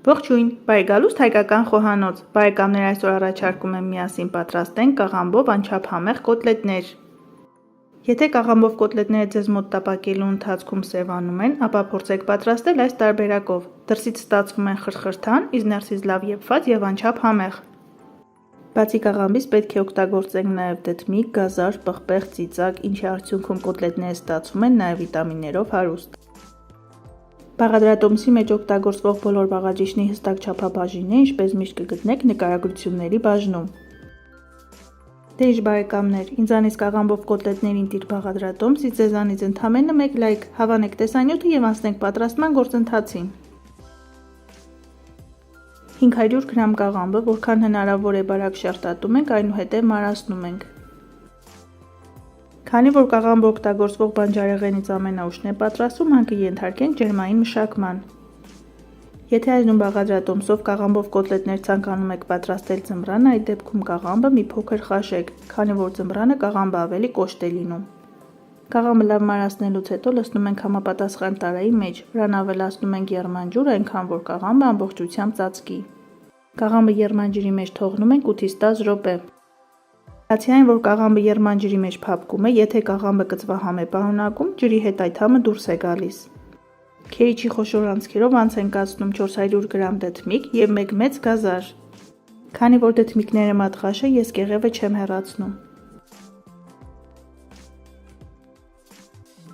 Ողջույն, բարեկալուստ հայկական խոհանոց, բարեկամներ այսօր առաջարկում եմ միասին պատրաստենք կաղամբով անչափ համեղ կոտլետներ։ Եթե կաղամբով կոտլետները ձեզ մոտ տապակելու ընթացքում սևանում են, ապա փորձեք պատրաստել այս տարբերակով։ Դրսից ստացվում են խրխրթան, իսկ ներսից լավ եփված եւ անչափ համեղ։ Բացի կաղամբից պետք է օգտագործենք նաեւ դդմիկ, գազար, պղպեղ, ծիծակ, ինչի արդյունքում կոտլետները ստացվում են նաեւ վիտամիններով հարուստ։ Բաղադրատոմսի մեջ օգտագործվող բոլոր բաղադրիչների հստակ չափաբաժինները, ինչպես միշտ կգտնեք նկարագրությունների բաժնում։ Դե ինչ բարեկամներ, ինձանից կաղամբով կոտլետներին տիր բաղադրատոմս, իսկ ձեզանից ընդամենը 1 լայք, հավանեք տեսանյութը եւ անցնենք պատրաստման գործընթացին։ 500 գրամ կաղամբը, որքան հնարավոր է բարակ շերտատում ենք, այնուհետև մարացնում ենք։ Քանի որ կաղամբը օգտագործվող բանջարեղենից ամենաուշն է պատրաստվում, հան կենթարկենք ջերմային մշակման։ Եթե այժմ բաղադրատոմսով կաղամբով կոտլետներ ցանկանում եք պատրաստել ձմռանը, այդ դեպքում կաղամբը մի փոքր խաշեք, քանի որ ձմռանը կաղամբը ավելի կոշտ է լինում։ Կաղամբը լավ մարացնելուց հետո լցնում ենք համապատասխան տարայի մեջ, վրան ավելացնում ենք եռման ջուր, այնքան որ կաղամբը ամբողջությամբ ծածկի։ Կաղամբը եռման ջրի մեջ թողնում ենք 8-ից 10 րոպե։ Բացի այն, որ կաղամբը եռման ջրի մեջ փափկում է, եթե կաղամբը կծվահամ է պարունակում, ջրի հետ այդ համը դուրս է գալիս։ Քերիչի խոշոր անցքերով անց ենք կացնում 400 գրամ դդմիկ եւ 1 մեծ գազար։ Քանի որ դդմիկները մատղաշ է, ես կեղևը չեմ հեռացնում։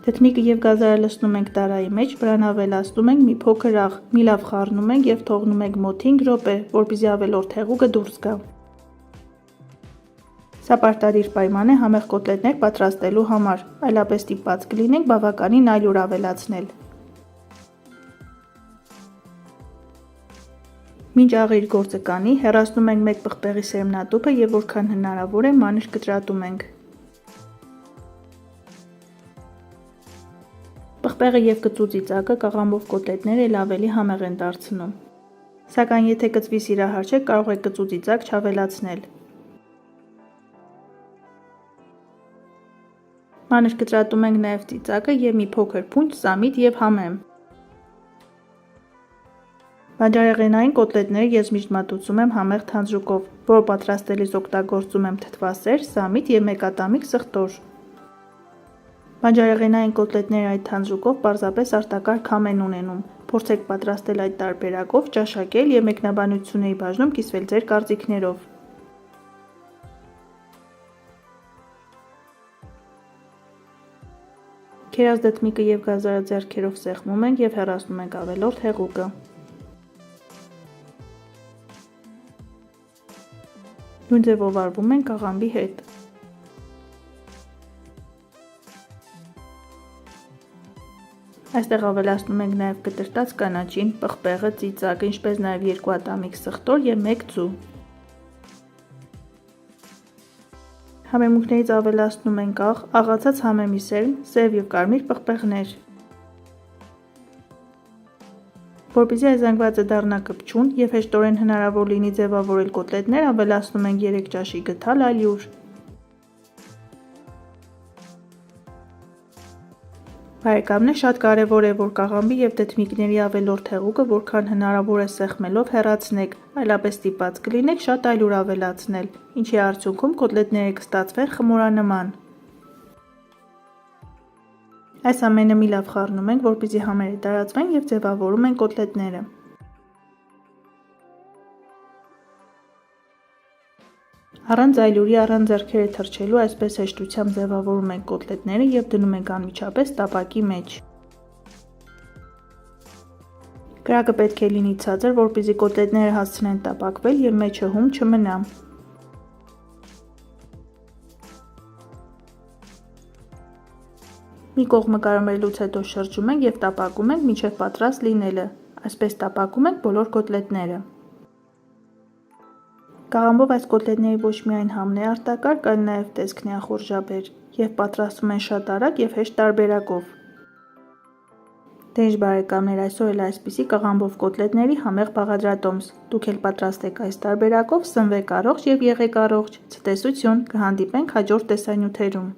Դդմիկը եւ գազարը լցնում ենք տարայի մեջ, վրան ավելացնում ենք մի փոքր աղ, մի լավ խառնում ենք եւ թողնում ենք մոտ 5 րոպե, որպեսզի ավելորդ հեղուկը դուրս գա։ Սա պարտադիր պայման է համեղ կոտլետներ պատրաստելու համար, այլապես ստիպված կլինենք բավականին այլուր ավելացնել։ Մինչ աղը իր գործը կանի, հեռացնում ենք մեկ պղպեղի սերմնատուփը եւ որքան հնարավոր է մանր կտրատում ենք։ Պղպեղը եւ կծու ծիծակը կաղամբով կոտլետները էլ ավելի համեղ են դարձնում։ Սակայն եթե կծվի սիրահար չեք, կարող եք կծու ծիծակ չավելացնել։ Մանր կտրատում ենք նաև ծիծակը եւ մի փոքր փունջ, սամիտ եւ համեմ։ Բանջարեղենային կոտլետները ես միշտ մատուցում եմ համեղ թանձրուկով, որը պատրաստելիս օգտագործում եմ թթվասեր, սամիտ եւ մեկատամիկ սխտոր։ Բանջարեղենային կոտլետները այդ թանձրուկով պարզապես արտակարգ համ են ունենում։ Փորձեք պատրաստել այդ տարբերակով, ճաշակել եւ մեկնաբանությունների բաժնում կիսվել ձեր կարծիքներով։ Քերած դդմիկը եւ գազարը ձեռքերով սեղմում ենք եւ հեռացնում ենք ավելորդ հեղուկը։ Նույն ձևով արվում ենք կաղամբի հետ։ Այստեղ ավելացնում ենք նաև կտրտած կանաչին, պղպեղը, ծիծակը, ինչպես նաև 2 ատամիկ սխտոր եւ 1 ձու։ Համեմունքներից ավելացնում ենք աղ, աղացած համեմի սերմ, սև եւ կարմիր պղպեղներ։ Որպեսզի այս զանգվածը դառնա կպչուն եւ հեշտորեն հնարավոր լինի ձևավորել կոտլետներ, ավելացնում ենք 3 ճաշի գթալ ալյուր։ Բարեկամներ, շատ կարևոր է, որ կաղամբի եւ դդմիկների ավելորդ հեղուկը որքան հնարավոր է սեղմելով հեռացնեք, այլապես ստիպված կլինեք շատ այլուր ավելացնել, ինչի արդյունքում կոտլետները կստացվեն խմորանման։ Այս ամենը մի լավ խառնում ենք, որպեսզի համերը տարածվեն եւ ձևավորում ենք կոտլետները։ Առանց այլուրի, առանց ձեռքերը թռչելու այսպես հեշտությամբ ձևավորում ենք կոտլետները եւ դնում ենք անմիջապես տապակի մեջ։ Կրակը պետք է լինի ցածր, որպեսզի կոտլետները հասցնեն տապակվել եւ մեջը հում չմնա։ Մի կողմը կարմրելուց հետո շրջում ենք եւ տապակում ենք մինչեւ պատրաստ լինելը։ Այսպես տապակում ենք բոլոր կոտլետները։ Կաղամբով այս կոտլետների ոչ միայն համն է արտակարգ, այլ նաև տեսքն է ախորժաբեր եւ պատրաստվում են շատ արագ եւ հեշտ տարբերակով։ Դե ինչ բարեկամներ, այսօր էլ այսպիսի կաղամբով կոտլետների համեղ բաղադրատոմս։ Դուք էլ պատրաստեք այս տարբերակով, սնվեք առողջ եւ եղեք առողջ։ Ցտեսություն, կհանդիպենք հաջորդ տեսանյութերում։